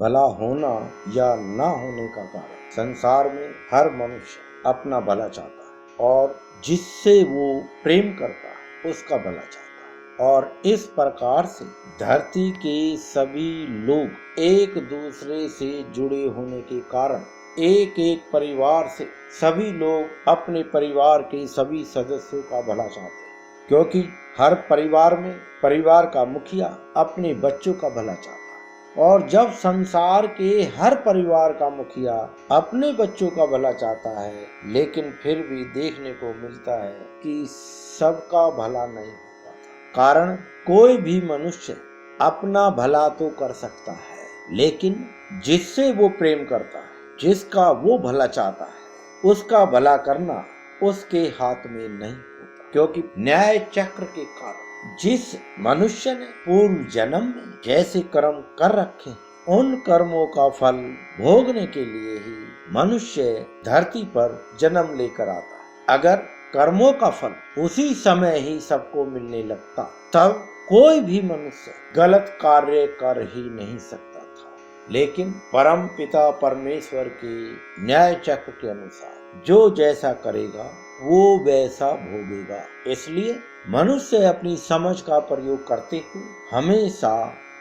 भला होना या ना होने का कारण। संसार में हर मनुष्य अपना भला चाहता है और जिससे वो प्रेम करता है उसका भला चाहता है, और इस प्रकार से धरती के सभी लोग एक दूसरे से जुड़े होने के कारण एक एक परिवार से सभी लोग अपने परिवार के सभी सदस्यों का भला चाहते हैं, क्योंकि हर परिवार में परिवार का मुखिया अपने बच्चों का भला चाहता है। और जब संसार के हर परिवार का मुखिया अपने बच्चों का भला चाहता है, लेकिन फिर भी देखने को मिलता है कि सबका भला नहीं होता। कारण कोई भी मनुष्य अपना भला तो कर सकता है, लेकिन जिससे वो प्रेम करता है, जिसका वो भला चाहता है, उसका भला करना उसके हाथ में नहीं होता। क्योंकि न्याय चक्र के कारण जिस मनुष्य ने पूर्व जन्म में जैसे कर्म कर रखे, उन कर्मों का फल भोगने के लिए ही मनुष्य धरती पर जन्म लेकर आता है। अगर कर्मों का फल उसी समय ही सबको मिलने लगता, तब कोई भी मनुष्य गलत कार्य कर ही नहीं सकता था। लेकिन परम पिता परमेश्वर के न्याय चक्र के अनुसार जो जैसा करेगा वो वैसा भोगेगा। इसलिए मनुष्य अपनी समझ का प्रयोग करते हुए हमेशा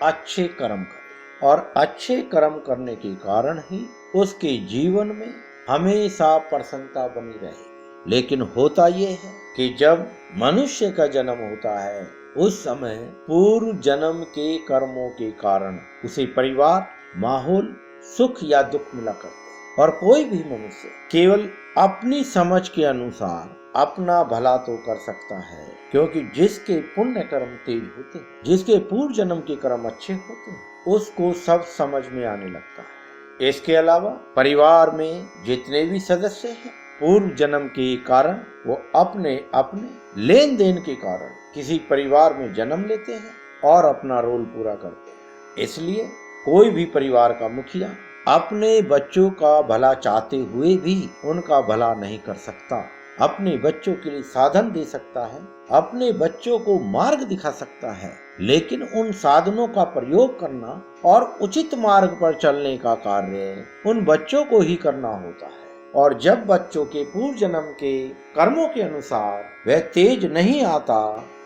अच्छे कर्म करे, और अच्छे कर्म करने के कारण ही उसके जीवन में हमेशा प्रसन्नता बनी रहेगी। लेकिन होता ये है कि जब मनुष्य का जन्म होता है, उस समय पूर्व जन्म के कर्मों के कारण उसे परिवार, माहौल, सुख या दुख मिला करते, और कोई भी मनुष्य केवल अपनी समझ के अनुसार अपना भला तो कर सकता है, क्योंकि जिसके पुण्य कर्म तेज होते हैं, जिसके पूर्व जन्म के कर्म अच्छे होते हैं, उसको सब समझ में आने लगता है। इसके अलावा परिवार में जितने भी सदस्य हैं, पूर्व जन्म के कारण वो अपने अपने लेन देन के कारण किसी परिवार में जन्म लेते हैं और अपना रोल पूरा करते हैं। इसलिए कोई भी परिवार का मुखिया अपने बच्चों का भला चाहते हुए भी उनका भला नहीं कर सकता। अपने बच्चों के लिए साधन दे सकता है, अपने बच्चों को मार्ग दिखा सकता है, लेकिन उन साधनों का प्रयोग करना और उचित मार्ग पर चलने का कार्य उन बच्चों को ही करना होता है। और जब बच्चों के पूर्व जन्म के कर्मों के अनुसार वह तेज नहीं आता,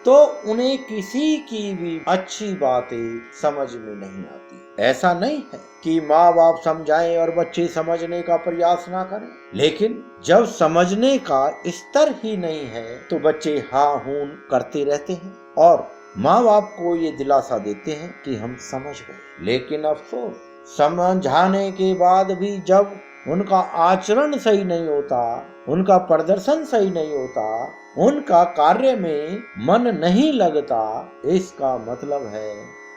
तो उन्हें किसी की भी अच्छी बातें समझ में नहीं आती। ऐसा नहीं है कि माँ बाप समझाएं और बच्चे समझने का प्रयास ना करें, लेकिन जब समझने का स्तर ही नहीं है तो बच्चे हाँ हूं करते रहते हैं और माँ बाप को ये दिलासा देते हैं कि हम समझ गए। लेकिन अफसोस, समझाने के बाद भी जब उनका आचरण सही नहीं होता, उनका प्रदर्शन सही नहीं होता, उनका कार्य में मन नहीं लगता, इसका मतलब है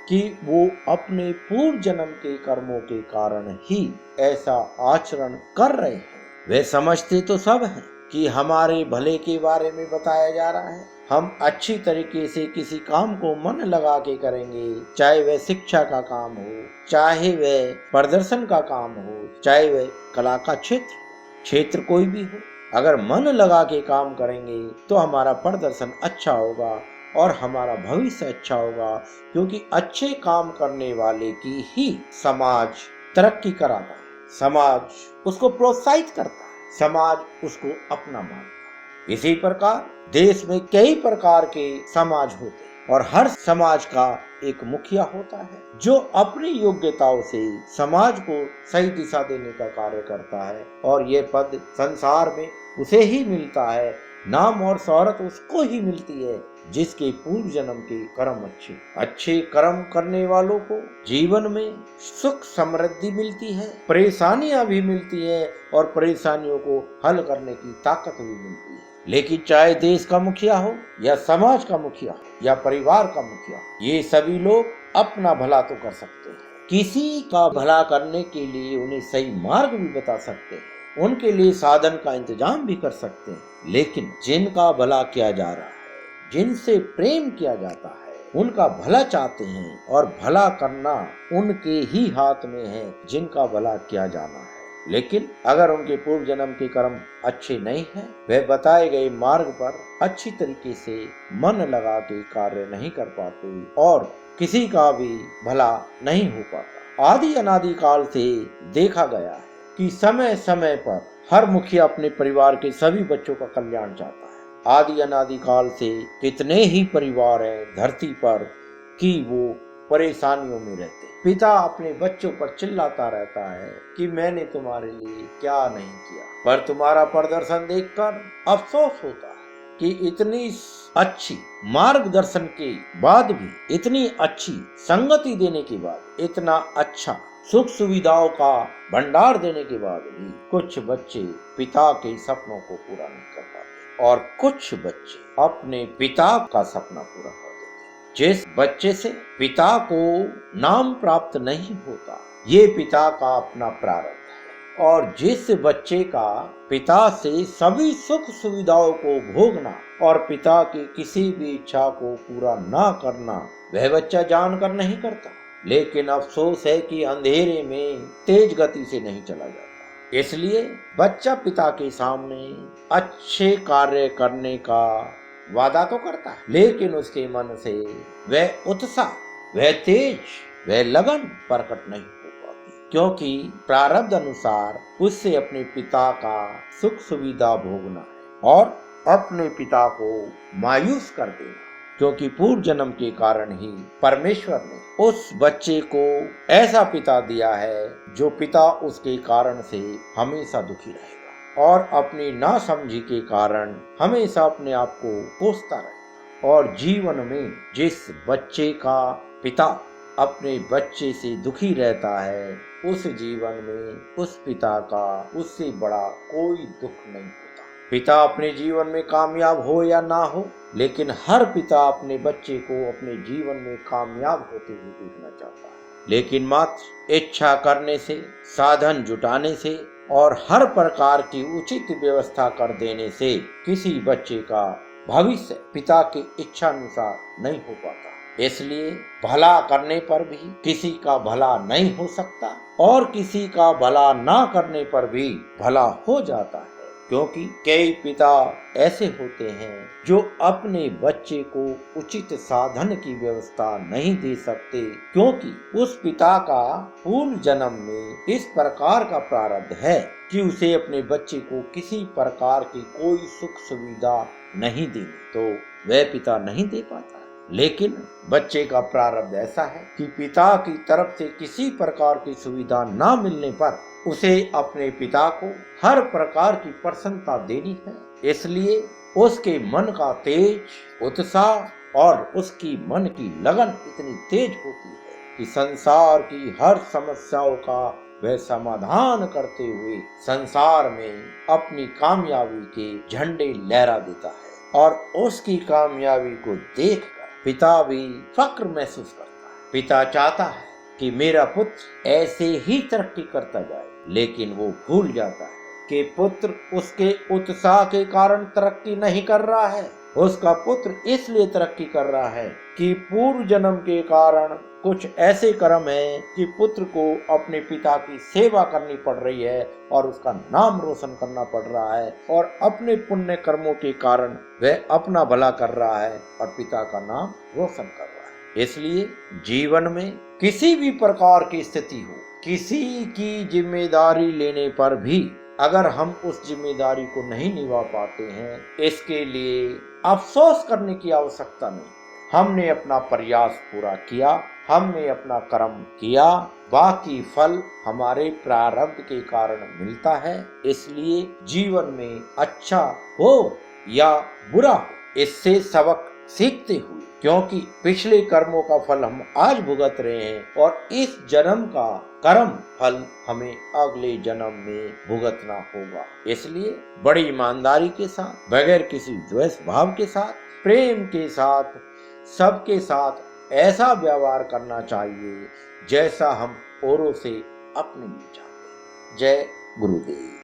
कि वो अपने पूर्व जन्म के कर्मों के कारण ही ऐसा आचरण कर रहे हैं। वे समझते तो सब हैं कि हमारे भले के बारे में बताया जा रहा है, हम अच्छी तरीके से किसी काम को मन लगा के करेंगे, चाहे वह शिक्षा का काम हो, चाहे वह प्रदर्शन का काम हो, चाहे वह कला का क्षेत्र कोई भी हो। अगर मन लगा के काम करेंगे तो हमारा प्रदर्शन अच्छा होगा और हमारा भविष्य अच्छा होगा, क्योंकि अच्छे काम करने वाले की ही समाज तरक्की कराता है, समाज उसको प्रोत्साहित करता है, समाज उसको अपना मानता है। इसी प्रकार देश में कई प्रकार के समाज होते हैं और हर समाज का एक मुखिया होता है जो अपनी योग्यताओं से समाज को सही दिशा देने का कार्य करता है, और ये पद संसार में उसे ही मिलता है। नाम और शोहरत उसको ही मिलती है जिसके पूर्व जन्म के कर्म अच्छे कर्म करने वालों को जीवन में सुख समृद्धि मिलती है, परेशानियां भी मिलती है और परेशानियों को हल करने की ताकत भी मिलती है। लेकिन चाहे देश का मुखिया हो या समाज का मुखिया या परिवार का मुखिया, ये सभी लोग अपना भला तो कर सकते हैं, किसी का भला करने के लिए उन्हें सही मार्ग भी बता सकते हैं, उनके लिए साधन का इंतजाम भी कर सकते हैं। लेकिन जिनका भला किया जा रहा है, जिनसे प्रेम किया जाता है, उनका भला चाहते हैं, और भला करना उनके ही हाथ में है जिनका भला किया जाना है। लेकिन अगर उनके पूर्व जन्म के कर्म अच्छे नहीं हैं, वे बताए गए मार्ग पर अच्छी तरीके से मन लगा के कार्य नहीं कर पाते और किसी का भी भला नहीं हो पाता, आदि अनादि काल से देखा गया है कि समय समय पर हर मुखिया अपने परिवार के सभी बच्चों का कल्याण चाहता है। आदि अनादि काल से कितने ही परिवार हैं धरती पर कि वो परेशानियों में रहते। पिता अपने बच्चों पर चिल्लाता रहता है कि मैंने तुम्हारे लिए क्या नहीं किया, पर तुम्हारा प्रदर्शन देखकर अफसोस होता है कि इतनी अच्छी मार्गदर्शन के बाद भी, इतनी अच्छी संगति देने के बाद, इतना अच्छा सुख सुविधाओं का भंडार देने के बाद भी कुछ बच्चे पिता के सपनों को पूरा नहीं कर पाते और कुछ बच्चे अपने पिता का सपना पूरा कर देते। जिस बच्चे से पिता को नाम प्राप्त नहीं होता, ये पिता का अपना प्रारब्ध है। और जिस बच्चे का पिता से सभी सुख सुविधाओं को भोगना और पिता की किसी भी इच्छा को पूरा ना करना, वह बच्चा जानकर नहीं करता, लेकिन अफसोस है कि अंधेरे में तेज गति से नहीं चला जाता। इसलिए बच्चा पिता के सामने अच्छे कार्य करने का वादा तो करता है, लेकिन उसके मन से वह उत्साह, वह तेज, वह लगन प्रकट नहीं हो पाती, क्योंकि प्रारब्ध अनुसार उससे अपने पिता का सुख सुविधा भोगना है और अपने पिता को मायूस कर देना, क्योंकि पूर्व जन्म के कारण ही परमेश्वर ने उस बच्चे को ऐसा पिता दिया है जो पिता उसके कारण से हमेशा दुखी रहेगा और अपनी नासमझी के कारण हमेशा अपने आप को कोसता रहेगा। और जीवन में जिस बच्चे का पिता अपने बच्चे से दुखी रहता है, उस जीवन में उस पिता का उससे बड़ा कोई दुख नहीं होता। पिता अपने जीवन में कामयाब हो या ना हो, लेकिन हर पिता अपने बच्चे को अपने जीवन में कामयाब होते हुए देखना चाहता है, लेकिन मात्र इच्छा करने से, साधन जुटाने से और हर प्रकार की उचित व्यवस्था कर देने से किसी बच्चे का भविष्य पिता की इच्छा अनुसार नहीं हो पाता। इसलिए भला करने पर भी किसी का भला नहीं हो सकता और किसी का भला ना करने पर भी भला हो जाता है, क्योंकि कई पिता ऐसे होते हैं जो अपने बच्चे को उचित साधन की व्यवस्था नहीं दे सकते, क्योंकि उस पिता का पूर्व जन्म में इस प्रकार का प्रारब्ध है कि उसे अपने बच्चे को किसी प्रकार की कोई सुख सुविधा नहीं देनी, तो वह पिता नहीं दे पाता। लेकिन बच्चे का प्रारब्ध ऐसा है कि पिता की तरफ से किसी प्रकार की सुविधा ना मिलने पर उसे अपने पिता को हर प्रकार की प्रसन्नता देनी है। इसलिए उसके मन का तेज, उत्साह और उसकी मन की लगन इतनी तेज होती है कि संसार की हर समस्याओं का वह समाधान करते हुए संसार में अपनी कामयाबी के झंडे लहरा देता है और उसकी कामयाबी को देखकर पिता भी फक्र महसूस करता है। पिता चाहता है कि मेरा पुत्र ऐसे ही तरक्की करता जाए, लेकिन वो भूल जाता है कि पुत्र उसके उत्साह के कारण तरक्की नहीं कर रहा है। उसका पुत्र इसलिए तरक्की कर रहा है कि पूर्व जन्म के कारण कुछ ऐसे कर्म हैं कि पुत्र को अपने पिता की सेवा करनी पड़ रही है और उसका नाम रोशन करना पड़ रहा है और अपने पुण्य कर्मों के कारण वह अपना भला कर रहा है और पिता का नाम रोशन कर रहा है। इसलिए जीवन में किसी भी प्रकार की स्थिति हो, किसी की जिम्मेदारी लेने पर भी अगर हम उस जिम्मेदारी को नहीं निभा पाते हैं, इसके लिए अफसोस करने की आवश्यकता नहीं। हमने अपना प्रयास पूरा किया, हमने अपना कर्म किया, बाकी फल हमारे प्रारब्ध के कारण मिलता है। इसलिए जीवन में अच्छा हो या बुरा हो, इससे सबक सीखते हुए, क्योंकि पिछले कर्मों का फल हम आज भुगत रहे हैं और इस जन्म का कर्म फल हमें अगले जन्म में भुगतना होगा। इसलिए बड़ी ईमानदारी के साथ, बगैर किसी द्वेष भाव के साथ, प्रेम के साथ, सबके साथ ऐसा व्यवहार करना चाहिए जैसा हम औरों से अपने लिए चाहते हैं। जय गुरुदेव।